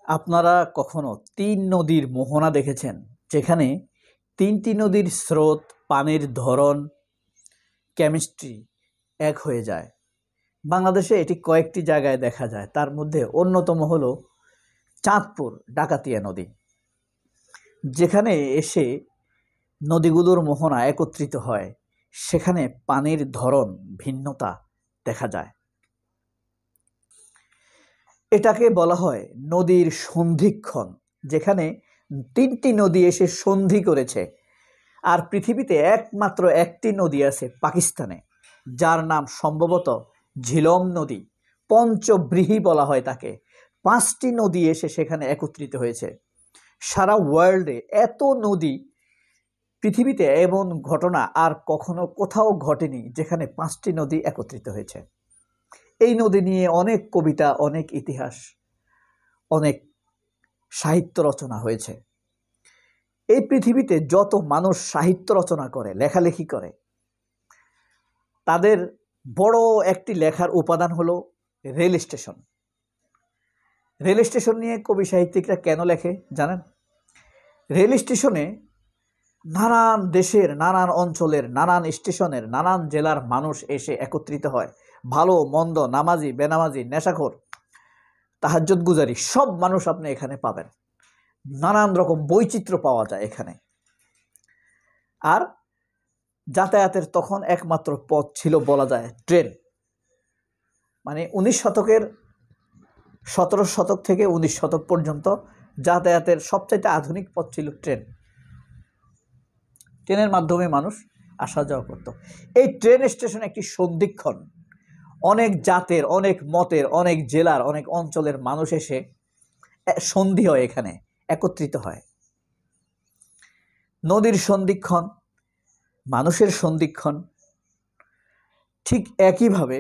আপনারা কখনো তিন নদীর মোহনা দেখেছেন, যেখানে তিনটি নদীর স্রোত, পানির ধরন, কেমিস্ট্রি এক হয়ে যায়? বাংলাদেশে এটি কয়েকটি জায়গায় দেখা যায়। তার মধ্যে অন্যতম হলো চাঁদপুর ডাকাতিয়া নদী, যেখানে এসে নদীগুলোর মোহনা একত্রিত হয়। সেখানে পানির ধরন ভিন্নতা দেখা যায়। এটাকে বলা হয় নদীর সন্ধিক্ষণ, যেখানে তিনটি নদী এসে সন্ধি করেছে। আর পৃথিবীতে একমাত্র একটি নদী আছে পাকিস্তানে, যার নাম সম্ভবত ঝিলম নদী। পঞ্চব্রীহি বলা হয় তাকে। 5টি নদী এসে সেখানে একত্রিত হয়েছে। সারা ওয়ার্ল্ডে এত নদী, পৃথিবীতে এমন ঘটনা আর কখনো কোথাও ঘটেনি যেখানে 5টি নদী একত্রিত হয়েছে। এই নদী নিয়ে অনেক কবিতা, অনেক ইতিহাস, অনেক সাহিত্য রচনা হয়েছে। এই পৃথিবীতে যত মানুষ সাহিত্য রচনা করে, লেখালেখি করে, তাদের বড় একটি লেখার উপাদান হলো রেল স্টেশন। রেল স্টেশন নিয়ে কবি সাহিত্যিকরা কেন লেখে জানেন? রেল স্টেশনে নানান দেশের, নানান অঞ্চলের, নানান স্টেশনের, নানান জেলার মানুষ এসে একত্রিত হয়। ভালো মন্দ, নামাজি বেনামাজি, নেশাখোর, তাহাজ্জুদ গুজারি, সব মানুষ আপনি এখানে পাবেন। নানান রকম বৈচিত্র্য পাওয়া যায় এখানে। আর যাতায়াতের তখন একমাত্র পথ ছিল বলা যায় ট্রেন। মানে 17 শতক থেকে 19 শতক পর্যন্ত যাতায়াতের সবচাইতে আধুনিক পথ ছিল ট্রেন। ট্রেনের মাধ্যমে মানুষ আসা যাওয়া করত। এই ট্রেন স্টেশন একটি সন্ধিক্ষণ। অনেক জাতের, অনেক মতের, অনেক জেলার, অনেক অঞ্চলের মানুষ এসে সন্ধি হয়, এখানে একত্রিত হয়। নদীর সন্ধিক্ষণ, মানুষের সন্ধিক্ষণ। ঠিক একইভাবে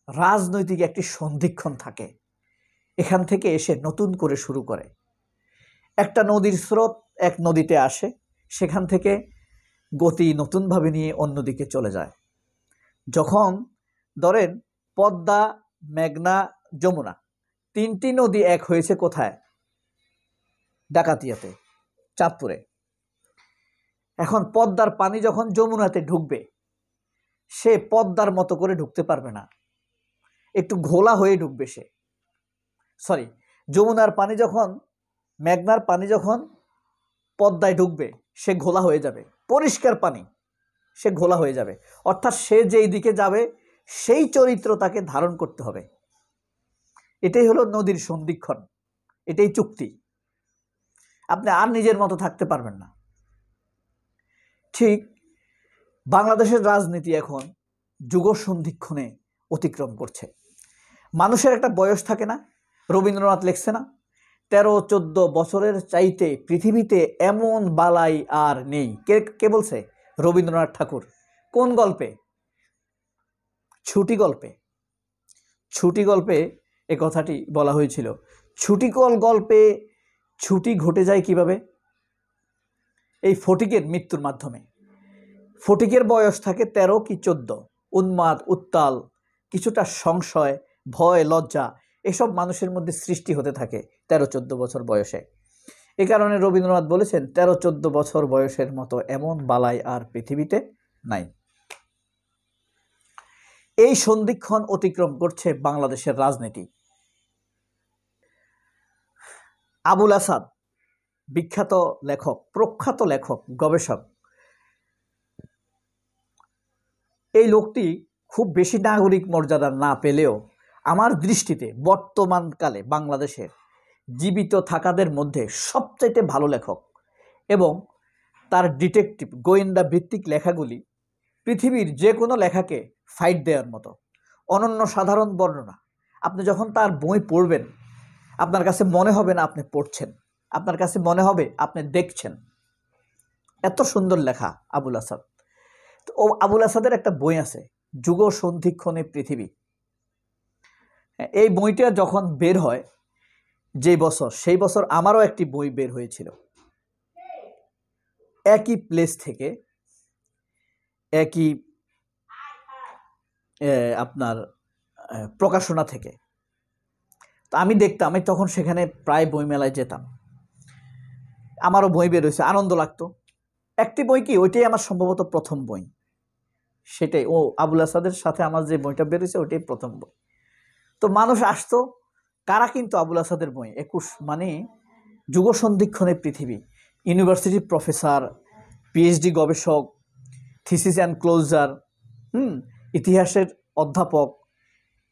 রাজনৈতিক একটি সন্ধিক্ষণ থাকে। এখান থেকে এসে নতুন করে শুরু করে। একটা নদীর স্রোত এক নদীতে আসে, সেখান থেকে গতি নতুনভাবে নিয়ে অন্যদিকে চলে যায়। যখন ধরেন পদ্মা, মেঘনা, যমুনা, 3টি নদী এক হয়েছে কোথায়? ডাকাতিয়াতে, চাঁদপুরে। এখন পদ্মার পানি যখন যমুনাতে ঢুকবে, সে পদ্মার মতো করে ঢুকতে পারবে না, একটু ঘোলা হয়ে ঢুকবে সে। যমুনার পানি যখন, মেঘনার পানি যখন পদ্মায় ঢুকবে, সে ঘোলা হয়ে যাবে। পরিষ্কার পানি, সে ঘোলা হয়ে যাবে। অর্থাৎ সে যেই দিকে যাবে সেই চরিত্র তাকে ধারণ করতে হবে। এটাই হলো নদীর সন্ধিক্ষণ, এটাই চুক্তি। আপনি আর নিজের মতো থাকতে পারবেন না। ঠিক বাংলাদেশের রাজনীতি এখন যুগ সন্ধিক্ষণে অতিক্রম করছে। মানুষের একটা বয়স থাকে না? রবীন্দ্রনাথ লিখছে না, 13-14 বছরের চাইতে পৃথিবীতে এমন বালাই আর নেই। কে বলছে? রবীন্দ্রনাথ ঠাকুর। কোন গল্পে? ছুটি গল্পে। ছুটি গল্পে এ কথাটি বলা হয়েছিল। গল্পে ছুটি ঘটে যায় কিভাবে? এই ফটিকের মৃত্যুর মাধ্যমে। ফটিকের বয়স থাকে 13 কি 14। উন্মাদ, উত্তাল, কিছুটা সংশয়, ভয়, লজ্জা, এসব মানুষের মধ্যে সৃষ্টি হতে থাকে 13-14 বছর বয়সে। এ কারণে রবীন্দ্রনাথ বলেছেন, 13-14 বছর বয়সের মতো এমন বালাই আর পৃথিবীতে নাই। এই সন্ধিক্ষণ অতিক্রম করছে বাংলাদেশের রাজনীতি। আবুল আসাদ, বিখ্যাত লেখক, প্রখ্যাত লেখক, গবেষক, এই লোকটি খুব বেশি নাগরিক মর্যাদা না পেলেও আমার দৃষ্টিতে বর্তমানকালে বাংলাদেশের জীবিত থাকাদের মধ্যে সবচাইতে ভালো লেখক। এবং তার ডিটেকটিভ, গোয়েন্দা ভিত্তিক লেখাগুলি পৃথিবীর যে কোনো লেখাকে ফাইট দেওয়ার মতো। অনন্য সাধারণ বর্ণনা। আপনি যখন তার বই পড়বেন, আপনার কাছে মনে হবে না আপনি পড়ছেন, আপনার কাছে মনে হবে আপনি দেখছেন। এত সুন্দর লেখা আবুল আসাদ। তো আবুল আসাদের একটা বই আছে, যুগ সন্ধিক্ষণে পৃথিবী। এই বইটা যখন বের হয় যে বছর, সেই বছর আমারও একটি বই বের হয়েছিল। একই প্লেস থেকে, একই আপনার প্রকাশনা থেকে। তো আমি দেখতাম, আমি তখন সেখানে প্রায় বইমেলায় যেতাম, আমারও বই বের হয়েছে, আনন্দ লাগতো। একটি বই কি, ওইটাই আমার সম্ভবত প্রথম বই, সেটাই ও আবুল আসাদের সাথে আমার যে বইটা বের হয়েছে ওইটাই প্রথম বই। তো মানুষ আসতো, কারা কিন্তু আবুল আসাদের বই 21 মানে যুগ সন্ধিক্ষণের পৃথিবী, ইউনিভার্সিটির প্রফেসর, পিএইচডি গবেষক, থিসিস অ্যান্ড ক্লোজার, ইতিহাসের অধ্যাপক,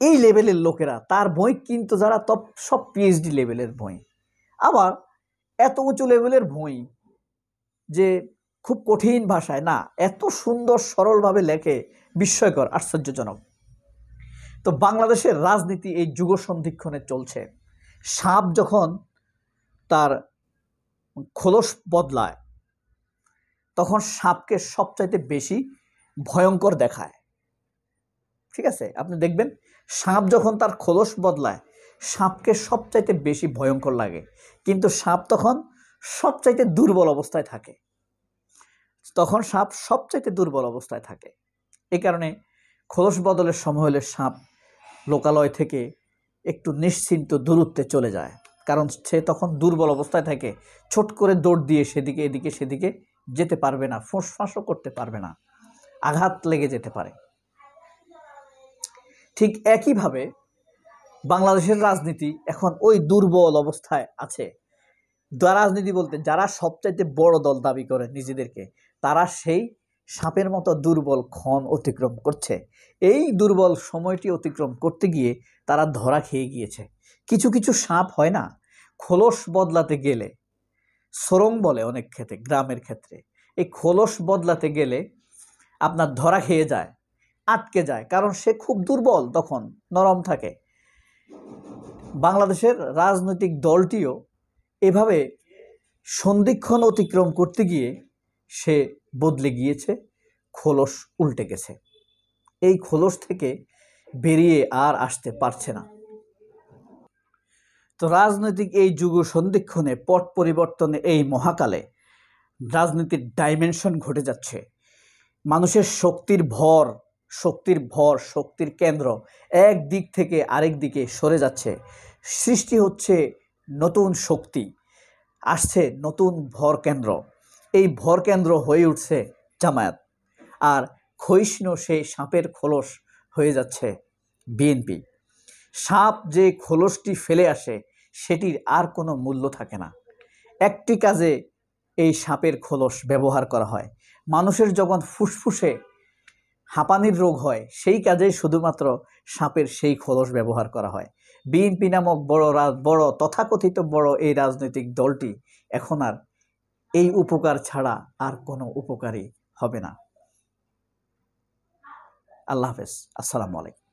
এই লেভেলের লোকেরা তার বই কিন্তু, যারা তপ সব পিএইচডি লেভেলের বই। আবার এত উঁচু লেভেলের বই যে খুব কঠিন ভাষায় না, এত সুন্দর সরলভাবে লেখে, বিস্ময়কর, আশ্চর্যজনক। তো বাংলাদেশের রাজনীতি এই যুগ সন্ধিক্ষণে চলছে। সাপ যখন তার খোলস বদলায় তখন সাপকে সবচাইতে বেশি ভয়ঙ্কর দেখায়। ঠিক আছে, আপনি দেখবেন সাপ যখন তার খোলস বদলায় সাপকে সবচাইতে বেশি ভয়ঙ্কর লাগে, কিন্তু সাপ তখন সবচাইতে দুর্বল অবস্থায় থাকে, তখন সাপ সবচাইতে দুর্বল অবস্থায় থাকে। এই কারণে খোলস বদলের সময় হলে সাপ লোকালয় থেকে একটু নিশ্চিন্ত দূরত্বে চলে যায়, কারণ সে তখন দুর্বল অবস্থায় থাকে, ছোট করে দৌড় দিয়ে সেদিকে এদিকে সেদিকে যেতে পারবে না, ফোঁসফাঁসও করতে পারবে না, আঘাত লেগে যেতে পারে। ঠিক একইভাবে বাংলাদেশের রাজনীতি এখন ওই দুর্বল অবস্থায় আছে। রাজনীতি বলতে যারা সবচাইতে বড় দল দাবি করে নিজেদেরকে, তারা সেই সাপের মতো দুর্বল ক্ষণ অতিক্রম করছে। এই দুর্বল সময়টি অতিক্রম করতে গিয়ে তারা ধরা খেয়ে গিয়েছে। কিছু কিছু সাপ হয় না, খোলস বদলাতে গেলে, সোরং বলে অনেক ক্ষেত্রে, গ্রামের ক্ষেত্রে, এই খোলস বদলাতে গেলে আপনার ধরা খেয়ে যায়, আটকে যায়, কারণ সে খুব দুর্বল, তখন নরম থাকে। বাংলাদেশের রাজনৈতিক দলটিও এভাবে সন্ধিক্ষণ অতিক্রম করতে গিয়ে সে বদলে গিয়েছে, খোলস উল্টে গেছে, এই খোলস থেকে বেরিয়ে আর আসতে পারছে না। তো রাজনৈতিক এই যুগ সন্ধিক্ষণে, পট পরিবর্তনে এই মহাকালে রাজনীতির ডাইমেনশন ঘটে যাচ্ছে। মানুষের শক্তির ভর, শক্তির কেন্দ্র এক দিক থেকে আরেক দিকে সরে যাচ্ছে, সৃষ্টি হচ্ছে নতুন শক্তি, আসছে নতুন ভর কেন্দ্র। এই ভর কেন্দ্র হয়ে উঠছে জামায়াত, আর ক্ষয়িষ্ণু সেই সাপের খোলস হয়ে যাচ্ছে বিএনপি। সাপ যে খোলসটি ফেলে আসে সেটির আর কোনো মূল্য থাকে না। একটি কাজে এই সাপের খোলস ব্যবহার করা হয়, মানুষের যখন ফুসফুসে হাঁপানির রোগ হয় সেই কাজেই শুধুমাত্র সাপের সেই খোলস ব্যবহার করা হয়। বিএনপি নামক বড় তথাকথিত বড় এই রাজনৈতিক দলটি এখন আর এই উপকার ছাড়া আর কোনো উপকারী হবে না। আল্লাহ হাফেজ, আসসালামু আলাইকুম।